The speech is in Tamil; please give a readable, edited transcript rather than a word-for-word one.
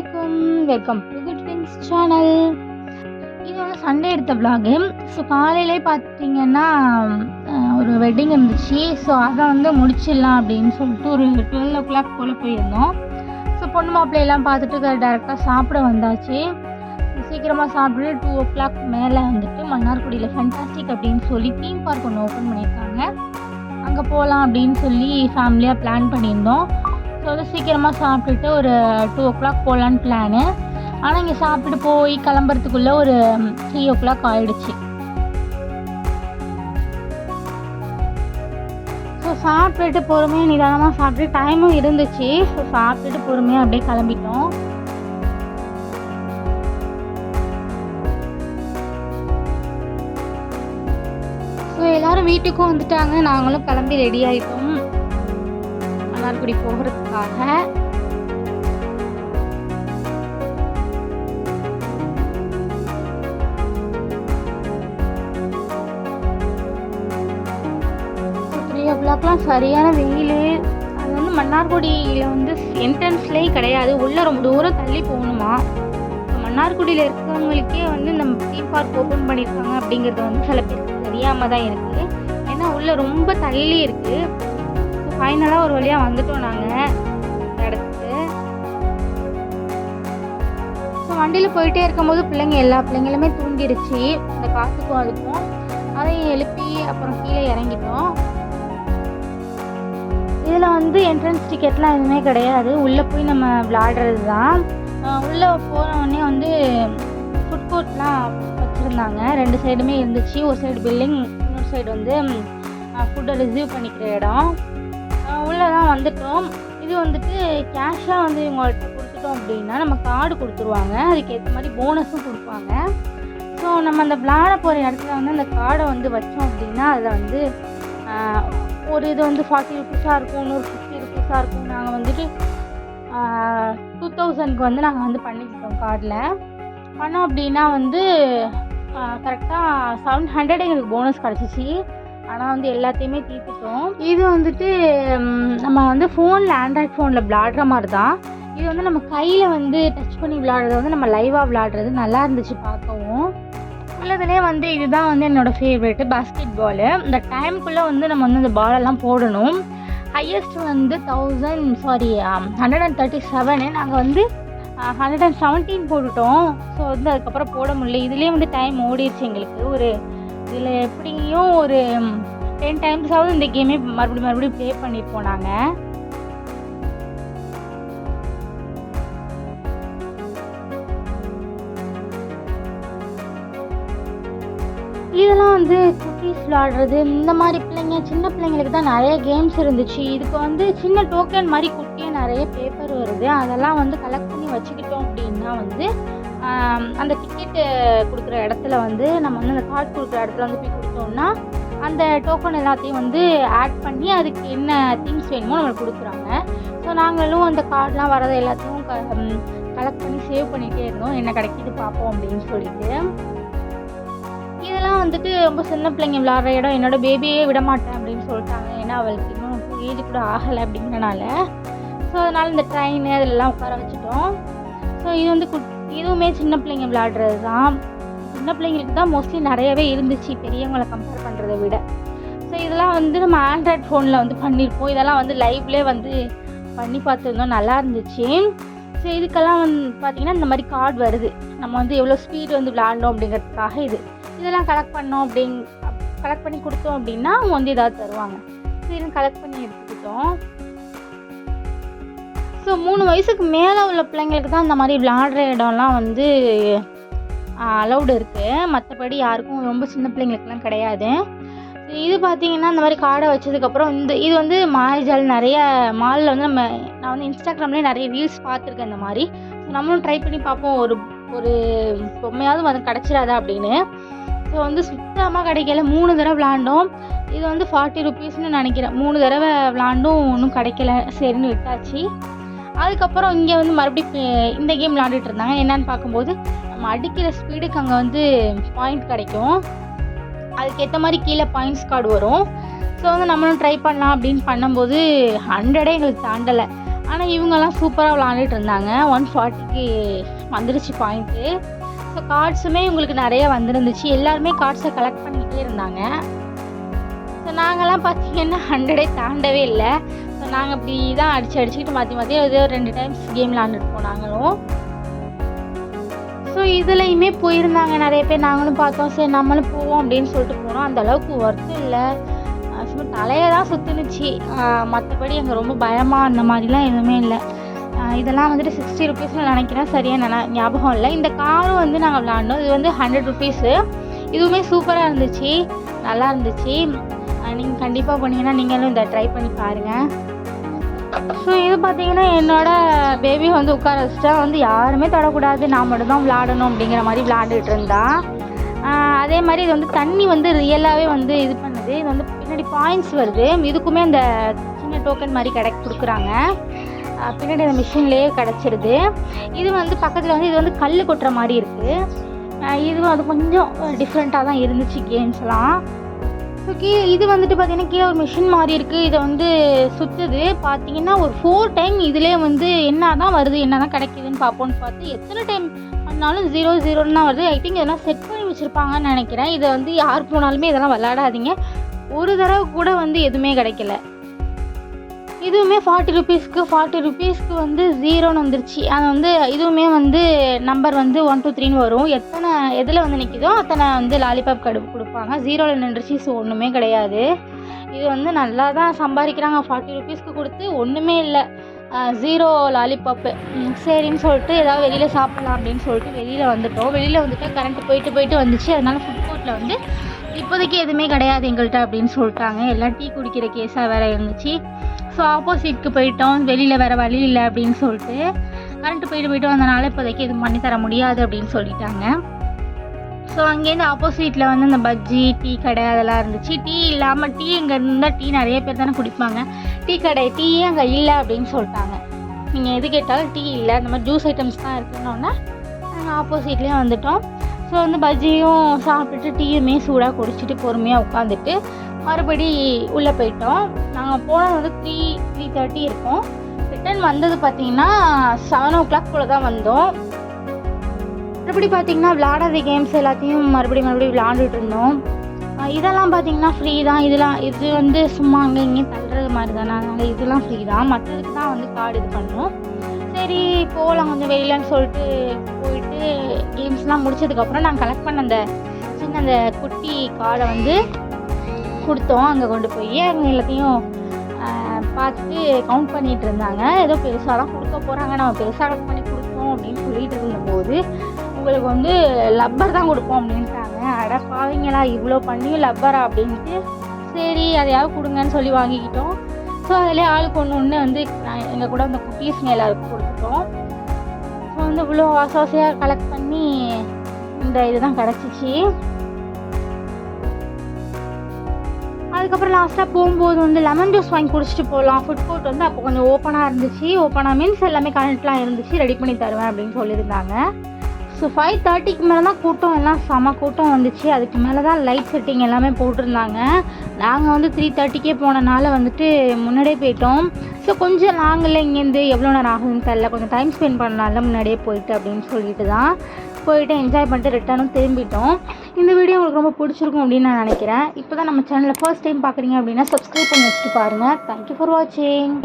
அலைக்கும், welcome to good things channel. இது வந்து சண்டே எடுத்த விலாகு. ஸோ காலையிலே பார்த்தீங்கன்னா ஒரு வெட்டிங் இருந்துச்சு. ஸோ அதை வந்து முடிச்சிடலாம் அப்படின்னு சொல்லிட்டு ஒரு 12 o'clock போல் போயிருந்தோம். ஸோ பொண்ணு மாப்பிள்ளையெல்லாம் பார்த்துட்டு டேரெக்டாக சாப்பிட வந்தாச்சு. சீக்கிரமாக சாப்பிட்டு 2 o'clock மேலே வந்துட்டு மன்னார்குடியில் ஃபென்டாஸ்டிக் அப்படின்னு சொல்லி தீம் பார்க் ஒன்று ஓப்பன் பண்ணியிருக்காங்க. அங்கே போகலாம் அப்படின்னு சொல்லி ஃபேமிலியாக பிளான் பண்ணியிருந்தோம். ஸோ வந்து சீக்கிரமாக சாப்பிட்டுட்டு ஒரு 2 o'clock போகலான்னு பிளானு. ஆனால் இங்கே சாப்பிட்டு போய் கிளம்புறதுக்குள்ளே ஒரு 3 o'clock ஆகிடுச்சு. ஸோ சாப்பிட்டுட்டு பொறுமையாக நிதானமாக சாப்பிட்டு டைமும் இருந்துச்சு. ஸோ சாப்பிட்டுட்டு பொறுமையாக அப்படியே கிளம்பிட்டோம். ஸோ எல்லோரும் வீட்டுக்கும் வந்துட்டாங்க. நாங்களும் கிளம்பி ரெடி ஆகிட்டோம் மன்னார்குடி போகிறதுக்காக. சரியான வெயில். அது வந்து மன்னார்குடியில் வந்து என்ட்ரன்ஸ்லேயே கிடையாது, உள்ளே ரொம்ப தூரம் தள்ளி போகணுமா. மன்னார்குடியில் இருக்கிறவங்களுக்கே வந்து நம்ம தீம் பார்க் ஓப்பன் பண்ணியிருக்காங்க அப்படிங்கிறது வந்து சில பேருக்கு தெரியாமல் தான் இருக்குது. ஏன்னா உள்ளே ரொம்ப தள்ளி இருக்குது. ஃபைனலாக ஒரு வழியாக வந்துட்டோம் நாங்கள் இந்த இடத்துக்கு. ஸோ வண்டியில் போயிட்டே இருக்கும்போது எல்லா பிள்ளைங்களுமே தூங்கிடுச்சு. இந்த காற்றுக்கும் அதுக்கும் அதையும் எழுப்பி அப்புறம் கீழே இறங்கிட்டோம். இதில் வந்து என்ட்ரன்ஸ் டிக்கெட்லாம் எதுவுமே கிடையாது, உள்ளே போய் நம்ம விளாடுறது தான். உள்ளே போனோடனே வந்து ஃபுட் கோர்ட்லாம் வச்சுருந்தாங்க. 2 சைடுமே இருந்துச்சு. ஒரு சைடு பில்லிங், இன்னொரு சைடு வந்து ஃபுட்டை ரிசீவ் பண்ணிக்கிற இடம். உள்ளே தான் வந்துட்டோம். இது வந்துட்டு கேஷாக வந்து இவங்கள்ட்ட கொடுத்துட்டோம் அப்படின்னா நம்ம கார்டு கொடுத்துருவாங்க. அதுக்கேற்ற மாதிரி போனஸும் கொடுப்பாங்க. ஸோ நம்ம அந்த விளாட போகிற இடத்துல வந்து அந்த கார்டை வந்து வச்சோம் அப்படின்னா அதில் வந்து ஒரு இது வந்து 40 rupees இருக்கும், இன்னொரு 50 rupees இருக்கும். நாங்கள் வந்துட்டு 2000க்கு வந்து நாங்கள் வந்து பண்ணிக்கிட்டோம் கார்டில். பண்ணோம் அப்படின்னா வந்து கரெக்டாக 700 எங்களுக்கு போனஸ் கிடச்சிச்சு. ஆனால் வந்து எல்லாத்தையுமே தீர்த்துட்டோம். இது வந்துட்டு நம்ம வந்து ஃபோனில், ஆண்ட்ராய்ட் ஃபோனில் விளாடுற மாதிரி தான். இது வந்து நம்ம கையில் வந்து டச் பண்ணி விளாடுறது வந்து நம்ம லைவாக விளாடுறது நல்லா இருந்துச்சு பார்க்கவும். உள்ளதுலேயே வந்து இதுதான் வந்து என்னோடய ஃபேவரெட்டு, பாஸ்கெட் பாலு. இந்த டைமுக்குள்ளே வந்து நம்ம வந்து அந்த பாலெல்லாம் போடணும். ஹையஸ்ட் வந்து 137. நாங்கள் வந்து 117 போட்டுட்டோம். ஸோ வந்து அதுக்கப்புறம் போட முடியல. இதுலேயே வந்து டைம் ஓடிடுச்சு எங்களுக்கு. இதில் எப்படியும் ஒரு 10 times இந்த கேமே மறுபடியும் ப்ளே பண்ணியிருப்போம் நாங்கள். இதெல்லாம் வந்து குட்டீஸ் விளாடுறது, இந்த மாதிரி சின்ன பிள்ளைங்களுக்கு தான் நிறைய கேம்ஸ் இருந்துச்சு. இதுக்கு வந்து சின்ன டோக்கன் மாதிரி குட்டியாக நிறைய பேப்பர் வருது. அதெல்லாம் வந்து கலெக்ட் பண்ணி வச்சுக்கிட்டோம் அப்படின்னா வந்து அந்த டிக்கெட்டு கொடுக்குற இடத்துல வந்து நம்ம வந்து அந்த கார்டு கொடுக்குற இடத்துல வந்து போய் கொடுத்தோம்னா அந்த டோக்கன் எல்லாத்தையும் வந்து ஆட் பண்ணி அதுக்கு என்ன திங்ஸ் வேணுமோ நம்மளுக்கு கொடுக்குறாங்க. ஸோ நாங்களும் அந்த கார்டெலாம் வரதை எல்லாத்தையும் கலெக்ட் பண்ணி சேவ் பண்ணிகிட்டே இருந்தோம், என்ன கிடைக்கிது பார்ப்போம் அப்படின்னு சொல்லிட்டு. இதெல்லாம் வந்துட்டு ரொம்ப சின்ன பிள்ளைங்க விளாட்ற இடம். என்னோடய பேபியே விட மாட்டேன் அப்படின்னு சொல்லிட்டாங்க. ஏன்னா அவளுக்கு இன்னும் 2 ஏஜ் கூட ஆகலை அப்படிங்கிறனால. ஸோ அதனால் இந்த ட்ரெயின் அதிலெல்லாம் உட்கார வச்சுட்டோம். ஸோ இது வந்து இதுவுமே சின்ன பிள்ளைங்க விளாடுறது தான். சின்ன பிள்ளைங்களுக்கு தான் மோஸ்ட்லி நிறையவே இருந்துச்சு பெரியவங்களை கம்பேர் பண்ணுறதை விட. ஸோ இதெல்லாம் வந்து நம்ம ஆண்ட்ராய்ட் ஃபோனில் வந்து பண்ணியிருப்போம். இதெல்லாம் வந்து லைவ்லேயே வந்து பண்ணி பார்த்துருந்தோம், நல்லா இருந்துச்சு. ஸோ இதுக்கெல்லாம் வந்து பார்த்திங்கன்னா இந்த மாதிரி கார்டு வருது. நம்ம வந்து எவ்வளோ ஸ்பீடு வந்து விளாண்டோம் அப்படிங்கிறதுக்காக இதெல்லாம் கலெக்ட் பண்ணி கொடுத்தோம் அப்படின்னா அவங்க வந்து ஏதாவது தருவாங்க. ஸோ இது கலெக்ட் பண்ணி எடுத்துக்கிட்டோம். ஸோ 3 வயசுக்கு மேலே உள்ள பிள்ளைங்களுக்கு தான் இந்த மாதிரி விளாடுற இடம்லாம் வந்து அலௌடு இருக்குது. மற்றபடி யாருக்கும் ரொம்ப சின்ன பிள்ளைங்களுக்குலாம் கிடையாது. இது பார்த்திங்கன்னா இந்த மாதிரி கார்டை வச்சதுக்கப்புறம் இது வந்து மாய்ஜால் நிறைய மாலில் வந்து நான் வந்து இன்ஸ்டாகிராம்லேயே நிறைய ரீல்ஸ் பார்த்துருக்கேன் இந்த மாதிரி. ஸோ நம்மளும் ட்ரை பண்ணி பார்ப்போம், ஒரு பொம்மையாவது வந்து கிடச்சிடாதா அப்படின்னு. ஸோ வந்து சுத்தமாக கிடைக்கல. 3 தடவை விளாண்டோம். இது வந்து 40 rupeesன்னு நினைக்கிறேன். 3 தடவை விளாண்டும் ஒன்றும் கிடைக்கல. சரின்னு விட்டாச்சு. அதுக்கப்புறம் இங்கே வந்து மறுபடியும் இந்த கேம் விளாண்டுட்டு இருந்தாங்க. என்னன்னு பார்க்கும்போது நம்ம அடிக்கிற ஸ்பீடுக்கு அங்கே வந்து பாயிண்ட் கிடைக்கும். அதுக்கேற்ற மாதிரி கீழே பாயிண்ட்ஸ் கார்டு வரும். ஸோ வந்து நம்மளும் ட்ரை பண்ணலாம் அப்படின்னு பண்ணும்போது 100 எங்களுக்கு தாண்டலை. ஆனால் இவங்கெல்லாம் சூப்பராக விளாண்டுட்டு இருந்தாங்க. 140க்கு வந்துருச்சு பாயிண்ட்டு. ஸோ கார்ட்ஸுமே இவங்களுக்கு நிறைய வந்துருந்துச்சு. எல்லாருமே கார்ட்ஸை கலெக்ட் பண்ணிக்கிட்டே இருந்தாங்க. ஸோ நாங்கள்லாம் பார்த்தீங்கன்னா 100 தாண்டவே இல்லை. ஸோ நாங்கள் இப்படி தான் அடிச்சுக்கிட்டு மாற்றி ஏதோ 2 டைம்ஸ் கேம் விளாண்டுட்டு போனாங்களும். ஸோ இதுலையுமே போயிருந்தாங்க நிறைய பேர். நாங்களும் பார்த்தோம், சரி நம்மளும் போவோம் அப்படின்னு சொல்லிட்டு போனோம். அந்த அளவுக்கு ஒர்த்தும் இல்லை, சும்மா தலையை தான் சுற்றுனுச்சு. மற்றபடி அங்கே ரொம்ப பயமாக அந்த மாதிரிலாம் எதுவுமே இல்லை. இதெல்லாம் வந்துட்டு 60 ருபீஸ்னு நினைக்கிறேன், சரியாக ஞாபகம் இல்லை. இந்த காரும் வந்து நாங்கள் விளாண்டோம். இது வந்து 100 ருபீஸு. இதுவுமே சூப்பராக இருந்துச்சு, நல்லா இருந்துச்சு. நீங்கள் கண்டிப்பாக போனீங்கன்னா நீங்களும் இதை ட்ரை பண்ணி பாருங்கள். ஸோ இது பார்த்தீங்கன்னா என்னோடய பேபி வந்து உட்கார வச்சுட்டா, வந்து யாருமே தொடக்கூடாது, நான் மட்டும் தான் விளாடணும் அப்படிங்கிற மாதிரி விளாண்டுட்டு இருந்தா. அதே மாதிரி இது வந்து தண்ணி வந்து ரியலாகவே வந்து இது பண்ணுது. இது வந்து பின்னாடி பாயிண்ட்ஸ் வருது. இதுக்குமே அந்த சின்ன டோக்கன் மாதிரி கொடுக்குறாங்க. பின்னாடி அந்த மிஷின்லேயே கிடச்சிருது. இது வந்து பக்கத்தில் வந்து இது வந்து கல் கொட்டுற மாதிரி இருக்குது. இதுவும் அது கொஞ்சம் டிஃப்ரெண்ட்டாக தான் இருந்துச்சு கேம்ஸ்லாம். ஸோ இது வந்துட்டு பார்த்தீங்கன்னா கீழே ஒரு மிஷின் மாதிரி இருக்குது. இதை வந்து சுற்றுது. பார்த்தீங்கன்னா ஒரு 4 டைம் இதிலே வந்து என்ன தான் வருது, என்ன தான் கிடைக்கிதுன்னு பார்ப்போன்னு பார்த்து எத்தனை டைம் பண்ணாலும் 0 தான் வருது. ஐ திங்க் இதெல்லாம் செட் பண்ணி வச்சுருப்பாங்கன்னு நினைக்கிறேன். இதை வந்து யார் போனாலுமே இதெல்லாம் விளையாடாதீங்க. ஒரு தடவை கூட வந்து எதுவுமே கிடைக்கல. இதுவுமே 40 ருபீஸ்க்கு வந்து 0ன்னு வந்துருச்சு. அது வந்து இதுவுமே வந்து நம்பர் வந்து 1 2 3ன்னு வரும். எதில் வந்து நிற்கிதோ அத்தனை வந்து லாலிபாப் கொடுப்பாங்க. 0ல் நின்றுச்சு. ஸோ ஒன்றுமே கிடையாது. இது வந்து நல்லா தான் சம்பாதிக்கிறாங்க. 40 ருபீஸ்க்கு கொடுத்து ஒன்றுமே இல்லை, 0 லாலிபாப்பு. சரின்னு சொல்லிட்டு ஏதாவது வெளியில் சாப்பிட்லாம் அப்படின்னு சொல்லிட்டு வெளியில் வந்துட்டோம். வெளியில் வந்துட்டு கரண்ட் போயிட்டு வந்துச்சு. அதனால ஃபுட் கோர்ட்டில் வந்து இப்போதைக்கு எதுவுமே கிடையாது எங்கள்கிட்ட அப்படின்னு சொல்லிட்டாங்க. எல்லாம் டீ குடிக்கிற கேஸாக வேறு இருந்துச்சு. ஸோ ஆப்போசிட்க்கு போயிட்டோம். வெளியில் வேறு வழி இல்லை அப்படின்னு சொல்லிட்டு கரண்ட்டு போயிட்டு வந்தனால இப்போதைக்கு எதுவும் பண்ணி தர முடியாது அப்படின்னு சொல்லிட்டாங்க. ஸோ அங்கேருந்து ஆப்போசிட்டில் வந்து இந்த பஜ்ஜி டீ கடை அதெல்லாம் இருந்துச்சு. டீ இல்லாமல் டீ இங்கே இருந்தால் டீ நிறைய பேர் தானே குடிப்பாங்க. டீயே அங்கே இல்லை அப்படின்னு சொல்லிட்டாங்க. நீங்கள் எது கேட்டாலும் டீ இல்லை, இந்த மாதிரி ஜூஸ் ஐட்டம்ஸ் தான் இருக்குன்னொன்னே நாங்கள் ஆப்போசிட்லேயே வந்துட்டோம். ஸோ வந்து பஜ்ஜியும் சாப்பிட்டுட்டு டீயுமே சூடாக குடிச்சிட்டு பொறுமையாக உட்காந்துட்டு மறுபடி உள்ளே போயிட்டோம். நாங்கள் போனது வந்து 3:30 இருக்கும். ரிட்டர்ன் வந்தது பார்த்திங்கன்னா 7 o'clock போல் தான் வந்தோம். மறுபடி பார்த்திங்கன்னா விளாடாத கேம்ஸ் எல்லாத்தையும் மறுபடியும் விளாண்டுட்டு இருந்தோம். இதெல்லாம் பார்த்திங்கன்னா ஃப்ரீ தான். இது வந்து சும்மா அங்கே இங்கேயும் தள்ளுறது மாதிரி தானே, அதனால் இதெல்லாம் ஃப்ரீ தான். மற்றதுக்கு தான் வந்து கார்டு இது பண்ணோம். சரி போகலாம் கொஞ்சம் வெளியிலன்னு சொல்லிட்டு போயிட்டு கேம்ஸ்லாம் முடிச்சதுக்கப்புறம் நாங்கள் கலெக்ட் பண்ண அந்த சின்ன அந்த குட்டி கார்டை வந்து கொடுத்தோம். அங்கே கொண்டு போய் அங்கே எல்லாத்தையும் பார்த்துட்டு கவுண்ட் பண்ணிகிட்டு இருந்தாங்க. ஏதோ பெருசாக தான் கொடுக்க போகிறாங்க, நம்ம பெருசாக கலெக்ட் பண்ணி கொடுத்தோம் அப்படின்னு சொல்லிட்டு இருந்தபோது உங்களுக்கு வந்து லப்பர் தான் கொடுப்போம் அப்படின்ட்டாங்க. அட பாவீங்களா, இவ்வளோ பண்ணியும் லப்பரா அப்படின்ட்டு சரி அதையாவது கொடுங்கன்னு சொல்லி வாங்கிக்கிட்டோம். ஸோ அதிலே ஆளுக்கு ஒன்று வந்து எங்கள் கூட அந்த குட்டீஸ்ங்க எல்லாருக்கும் கொடுத்துட்டோம். ஸோ வந்து இவ்வளோ ஆசையாக கலெக்ட் பண்ணி இந்த இதுதான் கிடச்சிச்சு. அதுக்கப்புறம் லாஸ்ட்டாக போகும்போது வந்து லெமன் ஜூஸ் வாங்கி குடிச்சிட்டு போகலாம். ஃபுட் கோர்ட் வந்து அப்போ கொஞ்சம் ஓப்பனாக இருந்துச்சு. ஓப்பனாக மீன்ஸ் எல்லாமே கரண்ட்லாம் இருந்துச்சு, ரெடி பண்ணி தருவேன் அப்படின்னு சொல்லியிருந்தாங்க. ஸோ 5:30க்கு மேலே தான் கூட்டம், எல்லாம் செம கூட்டம் வந்துச்சு. அதுக்கு மேலே தான் லைட் செட்டிங் எல்லாமே போட்டிருந்தாங்க. நாங்கள் வந்து 3:30க்கே போனனால வந்துட்டு முன்னாடியே போயிட்டோம். ஸோ கொஞ்சம் நாங்களில் இங்கேருந்து எவ்வளோ நேரம் ஆகுதுன்னு தெரில, கொஞ்சம் டைம் ஸ்பெண்ட் பண்ணனால முன்னாடியே போயிட்டு அப்படின்னு சொல்லிட்டு தான் போயிட்டு என்ஜாய் பண்ணிட்டு ரிட்டர்னும் திரும்பிட்டோம். இந்த வீடியோ உங்களுக்கு ரொம்ப பிடிச்சிருக்கும் அப்படின்னு நான் நினைக்கிறேன். இப்போ தான் நம்ம சேனலில் ஃபர்ஸ்ட் டைம் பார்க்குறீங்க அப்படின்னா சப்ஸ்கிரைப் பண்ணி வச்சுட்டு பாருங்கள். தேங்க்யூ ஃபார் வாட்சிங்.